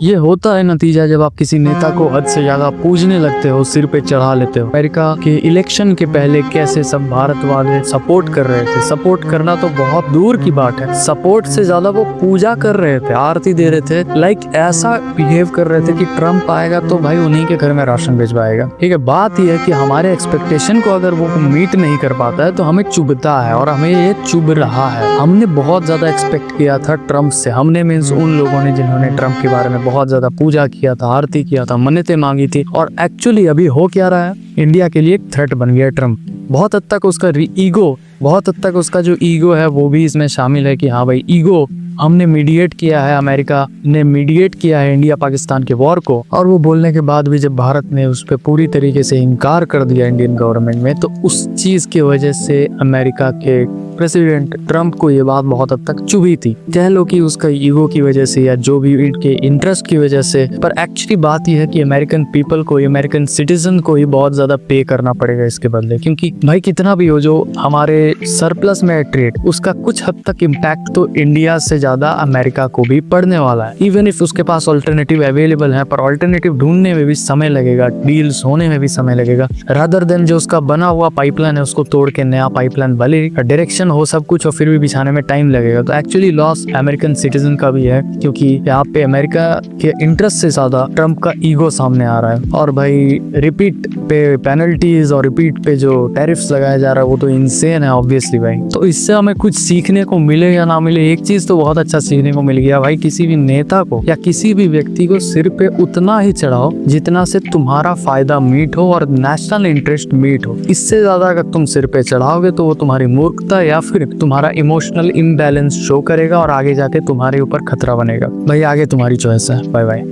ये होता है नतीजा जब आप किसी नेता को हद से ज्यादा पूजने लगते हो, सिर पे चढ़ा लेते हो। अमेरिका के इलेक्शन के पहले कैसे सब भारत वाले सपोर्ट कर रहे थे। सपोर्ट करना तो बहुत दूर की बात है, सपोर्ट से ज्यादा वो पूजा कर रहे थे, आरती दे रहे थे। लाइक ऐसा बिहेव कर रहे थे कि ट्रम्प आएगा तो भाई उन्हीं के घर में राशन भिजवाएगा। ठीक है, बात यह है कि हमारे एक्सपेक्टेशन को अगर वो मीट नहीं कर पाता है तो हमें चुभता है, और हमें ये चुभ रहा है। हमने बहुत ज्यादा एक्सपेक्ट किया था ट्रम्प से। हमने मीन्स उन लोगों ने जिन्होंने ट्रम्प के बारे में बहुत ज्यादा पूजा किया था, आरती किया था, मन्नतें मांगी थी। और एक्चुअली अभी हो क्या रहा है, इंडिया के लिए एक थ्रेट बन गया ट्रम्प। बहुत हद तक उसका ईगो, बहुत हद तक उसका जो ईगो है वो भी इसमें शामिल है कि हाँ भाई ईगो, हमने मीडिएट किया है, अमेरिका ने मीडिएट किया है इंडिया पाकिस्तान के वॉर को। और वो बोलने के बाद भी जब भारत ने उस पर पूरी तरीके से इनकार कर दिया इंडियन गवर्नमेंट में, तो उस चीज की वजह से अमेरिका के प्रेसिडेंट ट्रम्प को ये बात बहुत हद तक चुभी थी। कह लो कि उसका ईगो की वजह से या जो भी इनके इंटरेस्ट की वजह से, पर एक्चुअली बात यह है कि अमेरिकन पीपल को, अमेरिकन सिटीजन को ही बहुत ज्यादा पे करना पड़ेगा इसके बदले। क्योंकि भाई कितना भी हो, जो हमारे सरप्लस में ट्रेड, उसका कुछ हद तक इम्पैक्ट तो इंडिया से ज्यादा अमेरिका को भी पड़ने वाला है। इवन इफ उसके पास ऑल्टरनेटिव अवेलेबल है, पर ऑल्टरनेटिव ढूंढने में भी समय लगेगा, डील्स होने में भी समय लगेगा, रादर देन जो उसका बना हुआ पाइपलाइन है उसको तोड़ के नया पाइपलाइन, भले डायरेक्शन हो सब कुछ और फिर भी बिछाने में टाइम लगेगा। तो एक्चुअली लॉस अमेरिकन सिटीजन का भी है, क्योंकि यहाँ पे अमेरिका के इंटरेस्ट से ज्यादा ट्रम्प का ईगो सामने आ रहा है। और भाई रिपीट पे पेनल्टीज और रिपीट पे जो टैरिफ्स लगाया जा रहा है वो तो इनसेन है ऑब्वियसली भाई। तो इससे हमें कुछ सीखने को मिले या ना मिले, एक चीज तो बहुत अच्छा सीखने को मिल गया भाई, किसी भी नेता को या किसी भी व्यक्ति को सिर पे उतना ही चढ़ाओ जितना से तुम्हारा फायदा मीट हो और नेशनल इंटरेस्ट मीट हो। इससे ज्यादा अगर तुम सिर पे चढ़ाओगे तो वो तुम्हारी मूर्खता या फिर तुम्हारा इमोशनल इम्बैलेंस शो करेगा और आगे जाके तुम्हारे ऊपर खतरा बनेगा। भाई आगे तुम्हारी चॉइस है। Bye bye.